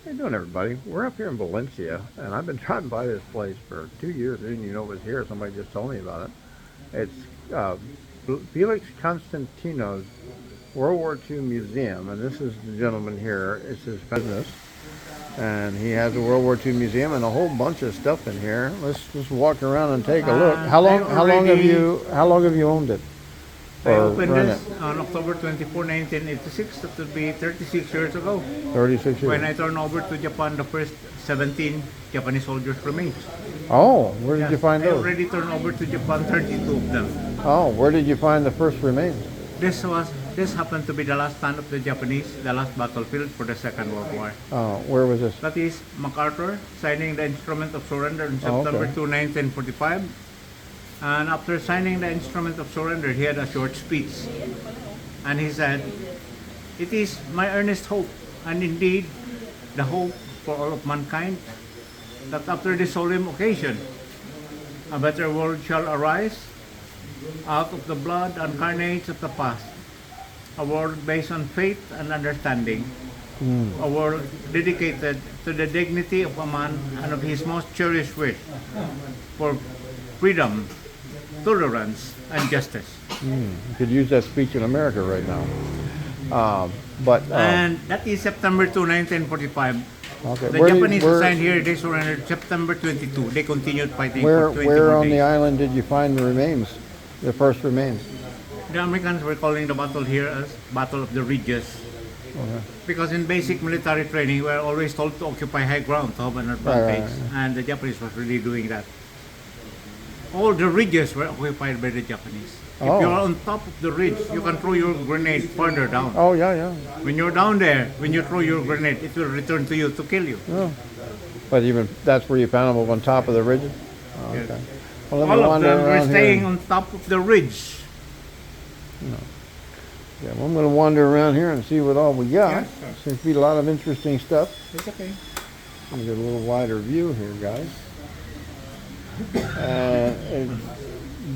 How you doing, everybody? We're up here in Valencia, and I've been driving by this place for 2 years. I didn't even know it was here. Somebody just told me about it. It's Felix Constantino's World War II Museum, and this is the gentleman here. It's his business, and he has a World War II museum and a whole bunch of stuff in here. Let's just walk around and take a look. How long have you owned it I or opened run this it? on October 24, 1986. That would be 36 years ago. 36 When years. I turned over to Japan, the first 17 Japanese soldiers remains. Oh, where did Yes, you find I those? already turned over to Japan 32 of them. Oh, where did you find the first remains? This happened to be the last stand of the Japanese, the last battlefield for the Second World War. Oh, where was this? That is MacArthur signing the instrument of surrender on Oh, September okay. 2, 1945. And after signing the instrument of surrender, he had a short speech. And he said, "It is my earnest hope, and indeed the hope for all of mankind, that after this solemn occasion, a better world shall arise out of the blood and carnage of the past. A world based on faith and understanding. A world dedicated to the dignity of a man and of his most cherished wish for freedom, tolerance, and justice." You could use that speech in America right now. But And that is September 2, 1945. okay, The Japanese assigned here, they surrendered September 22. They continued fighting where for 20 where more on the days. island did you find the remains, the first remains? The Americans were calling the battle here as Battle of the Ridges. Because in basic military training, we are always told to occupy high ground to have an advantage. And the Japanese was really doing that. All the ridges were occupied by the Japanese. If Oh. you're on top of the ridge, you can throw your grenade further down. Oh yeah. When you're down there, when you throw your grenade, it will return to you to kill you. Oh. But even that's where you found them, up on top of the ridges. Oh, Yes. okay. Well, let me All of wander them were around staying here. on top of the ridge. Yeah, well, I'm going to wander around here and see what all we got. Yes, sir. Seems to be a lot of interesting stuff. It's okay. Let me get a little wider view here, guys.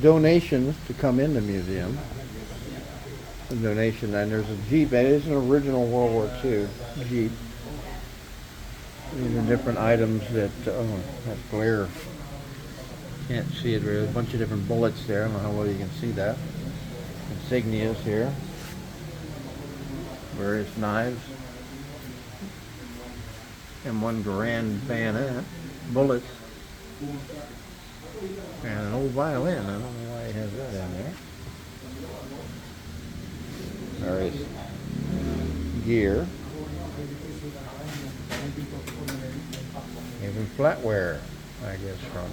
Donations to come in the museum. A donation, and there's a Jeep. It is an original World War II Jeep. These are different items that, that glare. Can't see it. There's a bunch of different bullets there. I don't know how well you can see that. Insignias here. Various knives. And one grand bayonet. Bullets. And an old violin. I don't know why he has that in there. Various gear. Even flatware, I guess, from.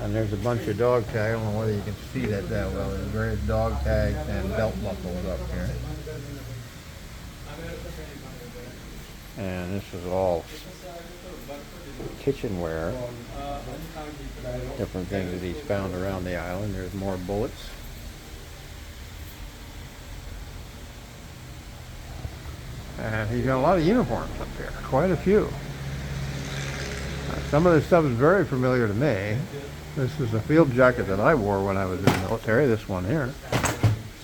And there's a bunch of dog tags. I don't know whether you can see that well. There's various dog tags and belt buckles up here. And this is all kitchenware. Different things that he's found around the island. There's more bullets. And he's got a lot of uniforms up here. Quite a few. Some of this stuff is very familiar to me. This is a field jacket that I wore when I was in the military. This one here.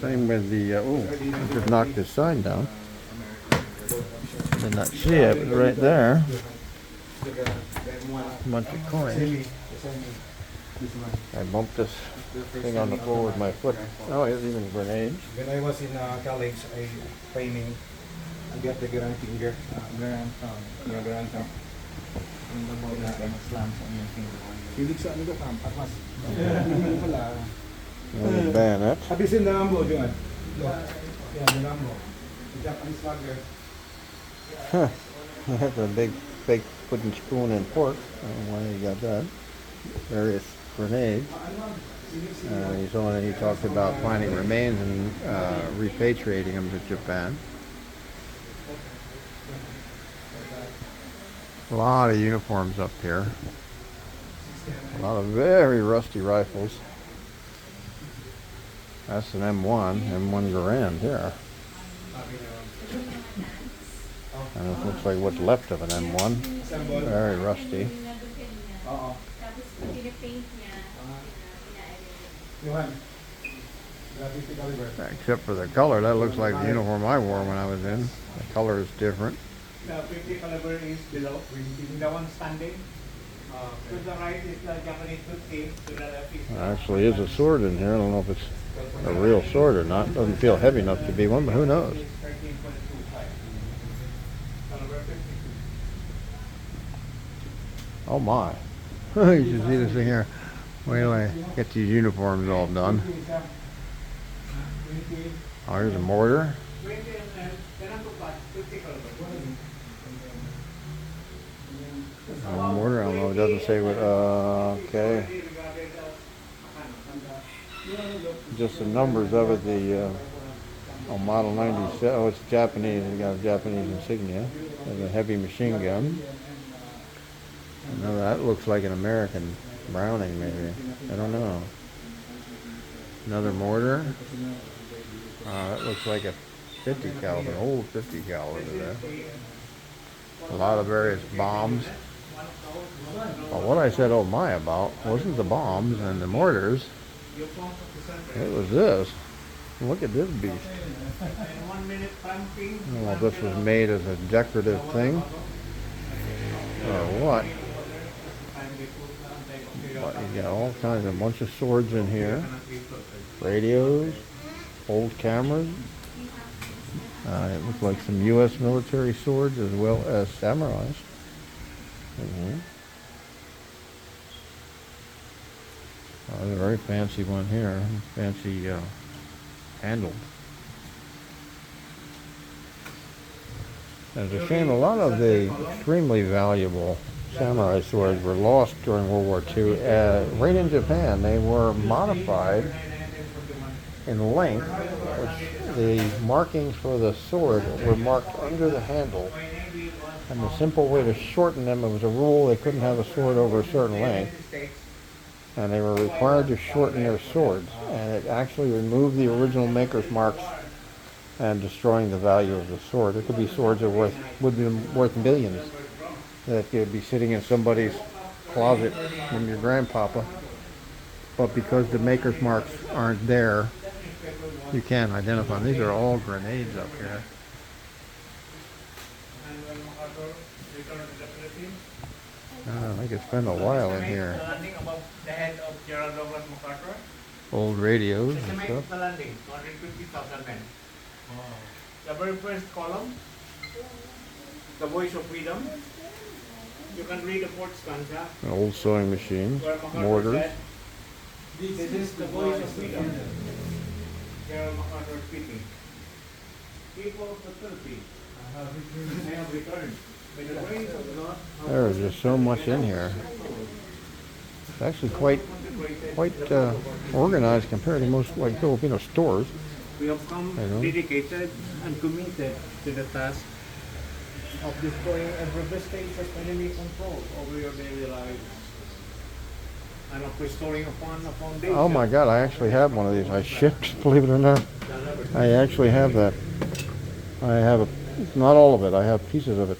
Same with the, I just knocked this sign down. Did not see it, but right there. A bunch of coins. I bumped this thing on the floor with my foot. Oh, there's even grenades. When I was in college, I training. I got the grand finger, grand thumb. Yung babaw na slams on your finger. Hilig sa ano ka, atlas. Hindi pala. Another bayonet. Abisin na Rambo, John. Yeah, the Rambo. The Japanese slugger. That's a big fake wooden spoon and fork. I don't know why you got that. Various grenades. He talked about finding remains and repatriating them to Japan. A lot of uniforms up here. A lot of very rusty rifles. That's an M1 Garand here. And it looks like what's left of an M1. Very rusty. Except for the color, that looks like the uniform I wore when I was in. The color is different. The 50 caliber is below. The one standing. To the right is the Japanese 50. To the left is There actually is a sword in here. I don't know if it's a real sword or not. Doesn't feel heavy enough to be one, but who knows? 13.25. Caliber 52. Oh my. You should see this thing here. Wait till I get these uniforms all done. Oh, here's a mortar. 20 ml. Ganun po pa. 50 caliber. Mortar, I don't know, it doesn't say what, okay. Just the numbers of it, the, model 97, oh, it's Japanese, it got a Japanese insignia. There's a heavy machine gun. Now that looks like an American Browning, maybe. I don't know. Another mortar. That looks like a 50 caliber, old 50 caliber there. A lot of various bombs. But what I said oh my about wasn't the bombs and the mortars. It was this. Look at this beast. I don't know if this was made as a decorative thing or what. But you got all kinds of bunch of swords in here. Radios, old cameras. It looks like some U.S. military swords as well as samurais. There's a very fancy one here, fancy handle. It's a shame a lot of the extremely valuable samurai swords were lost during World War II. Right in Japan, they were modified in length, which the markings for the sword were marked under the handle. And the simple way to shorten them, it was a rule they couldn't have a sword over a certain length. And they were required to shorten their swords. And it actually removed the original maker's marks and destroying the value of the sword. It could be swords that would be worth millions that could be sitting in somebody's closet from your grandpapa. But because the maker's marks aren't there, you can't identify them. These are all grenades up here. I could spend a while in here. Old radios and stuff. The landing, 250,000 men. The very first column, the voice of freedom. You can read the fourth stanza. An old sewing machine, Where MacArthur mortars. said, this is the voice of freedom. General MacArthur speaking. People of the Philippines, I have returned. By the grace of God, There is just so much in here. It's actually quite organized compared to most like Filipino stores. we have come dedicated and committed to the task of destroying every vestige of enemy control over your daily lives and of restoring upon a foundation. Oh my God, I actually have one of these. I shipped, believe it or not. I actually have that. I have not all of it. I have pieces of it.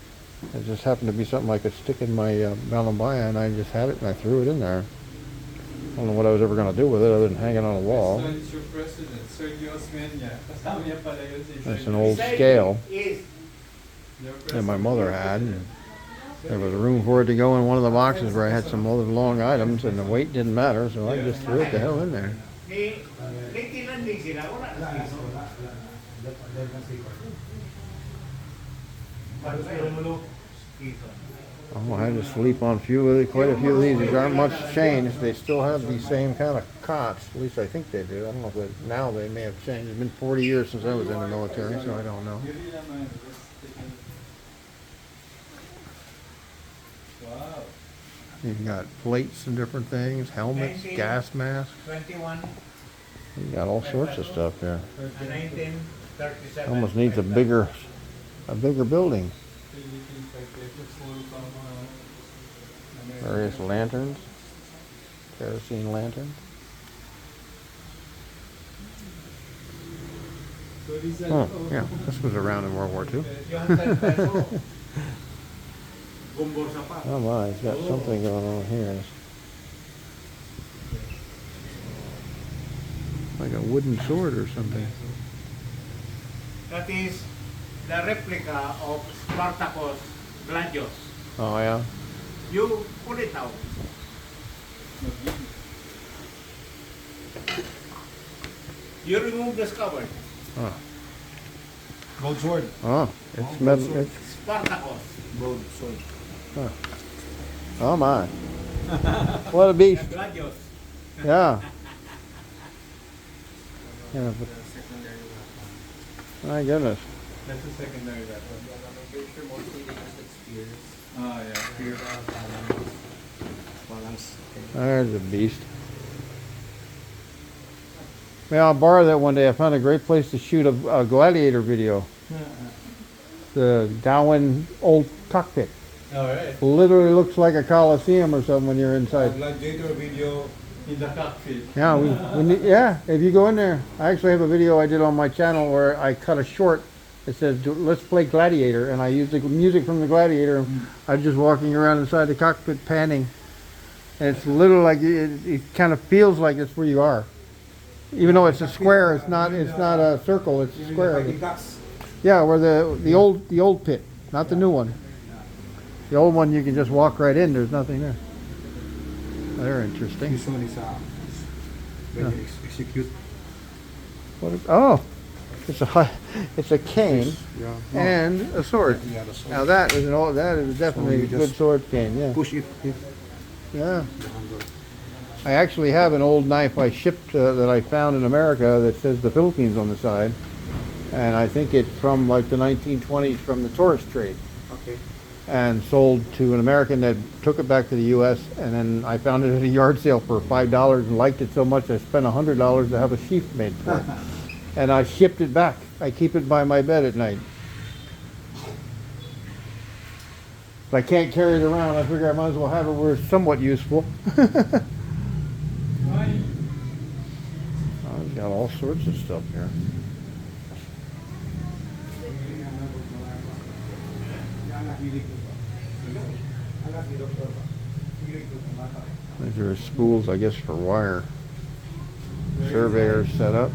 It just happened to be something I could stick in my Malambaya, and I just had it and I threw it in there. I don't know what I was ever going to do with it other than hang it on a wall. It's an old scale that my mother had. And there was room for it to go in one of the boxes where I had some other long items, and the weight didn't matter, so I just threw it the hell in there. Oh, I had to sleep on quite a few of these. These aren't much changed. They still have the same kind of cots. At least I think they do. I don't know if now they may have changed. It's been 40 years since I was in the military, so I don't know. You've got plates and different things, helmets, gas masks. 21. You got all sorts of stuff here. 1937. Almost needs a bigger building. Various lanterns, kerosene lanterns. Oh, yeah, this was around in World War II. Oh my, it's got something going on here. Like a wooden sword or something. That is the replica of Spartacus Gladius. Oh yeah. You pull it out. You remove the cover. Oh, Gold sword. oh it's metal. It's, Spartacus. Gold sword. oh my. What a The beast. Gladius. Yeah. Yeah, but, my goodness. That's the secondary weapon. Oh yeah. Spear. There's a beast. May I borrow that one day? I found a great place to shoot a gladiator video. The Darwin old cockpit. Alright. Literally looks like a coliseum or something when you're inside. Gladiator video. In the cockpit. Yeah, we need, yeah. If you go in there, I actually have a video I did on my channel where I cut a short. It says, "Let's play Gladiator," and I used the music from the Gladiator. I'm just walking around inside the cockpit panning. And it's literally like it kind of feels like it's where you are, even though it's a square. It's not. It's not a circle. It's a square. Yeah, where the old pit, not the new one. The old one you can just walk right in. There's nothing there. They're interesting. This one is when you execute. What is, oh, it's a cane Yeah. and a sword. Yeah, the sword. Now that is definitely you a good just sword cane. Yeah, Push it. Yeah. yeah. I actually have an old knife I shipped that I found in America that says the Philippines on the side, and I think it's from like the 1920s from the tourist trade, Okay. and sold to an American that took it back to the U.S. and then I found it at a yard sale for $5 and liked it so much I spent $100 to have a sheath made for it, and I shipped it back. I keep it by my bed at night. If I can't carry it around, I figure I might as well have it where it's somewhat useful. I've got all sorts of stuff here. These are spools, I guess, for wire. Surveyors set up.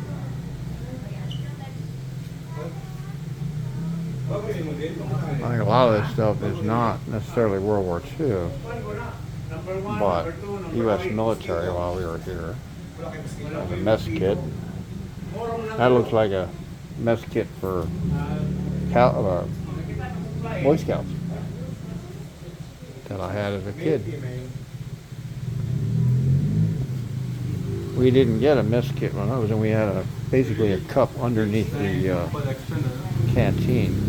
Like a lot of this stuff is not necessarily World War II, but U.S. military while we were here. There's a mess kit. That looks like a mess kit for Boy Scouts that I had as a kid. We didn't get a mess kit when I was in. We had basically a cup underneath the canteen.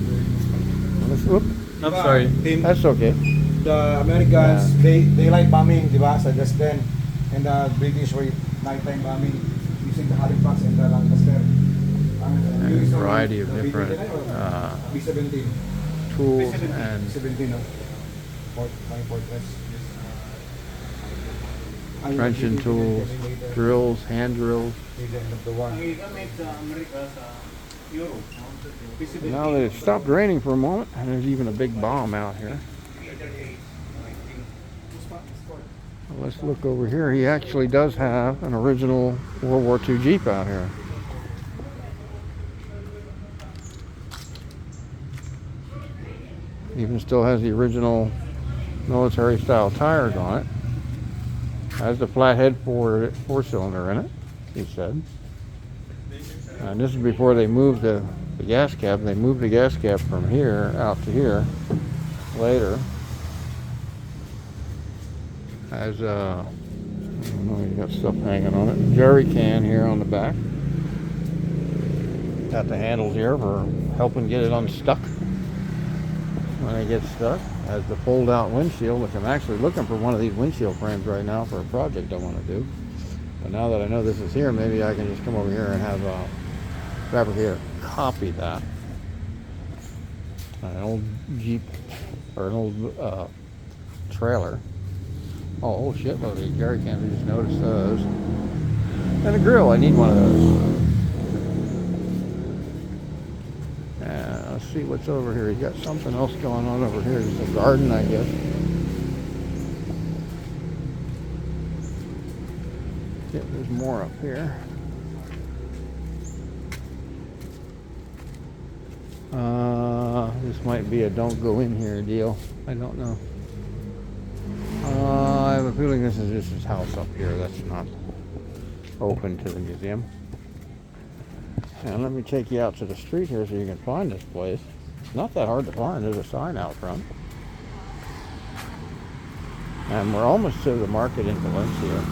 Whoop. I'm sorry. That's okay. The Americans, they like bombing, diba? So just then, and the British were nighttime bombing using the Halifax and the Lancaster. And a variety of different B-17. tools and B-17, no? Fortress. trenching tools, drills, hand drills. The end of the war. Now that it's stopped raining for a moment, and there's even a big bomb out here. Well, let's look over here. He actually does have an original World War II Jeep out here. Even still has the original military style tires on it. Has the flathead four-cylinder in it, he said. And this is before they moved the gas cap. They moved the gas cap from here out to here later. Has I don't know, you got stuff hanging on it. Jerry can here on the back. Got the handles here for helping get it unstuck when it gets stuck. Has the fold-out windshield, which I'm actually looking for one of these windshield frames right now for a project I want to do. But now that I know this is here, maybe I can just come over here and have a fabricator copy that. An old Jeep or an old trailer. Oh shit, look at Gary cans. We just noticed those. And a grill. I need one of those. Let's see what's over here. He's got something else going on over here. It's a garden, I guess. Yeah, there's more up here. This might be a don't go in here deal. I don't know. I have a feeling this is his house up here. That's not open to the museum. And let me take you out to the street here so you can find this place. It's not that hard to find. There's a sign out front. And we're almost to the market in Valencia.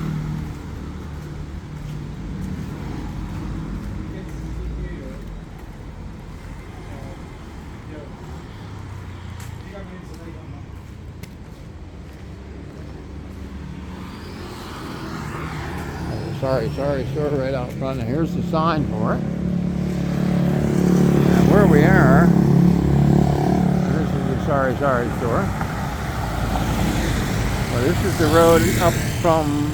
Sorry, store right out front. And here's the sign for it. And where we are, this is the sorry store. Well, this is the road up from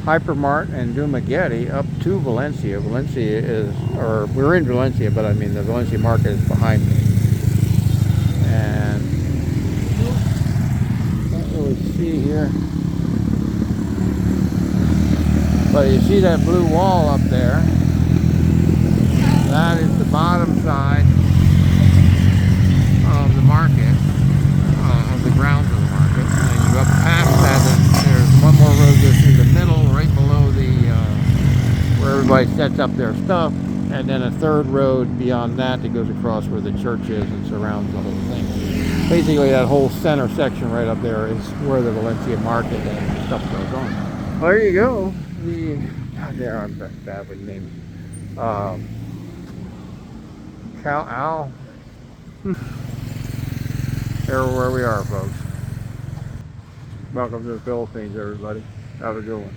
Hypermart and Dumaguete up to Valencia. Valencia is, or we're in Valencia, but I mean the Valencia market is behind me. And can't really see here. But you see that blue wall up there? That is the bottom side of the market, of the grounds of the market. And you go up past that, and there's one more road goes through the middle, right below the where everybody sets up their stuff, and then a third road beyond that that goes across where the church is and surrounds the whole thing. Basically, that whole center section right up there is where the Valencia market and stuff goes on. Well, there you go. There, I'm bad with names. Here where we are, folks. Welcome to the Philippines, everybody. Have a good one.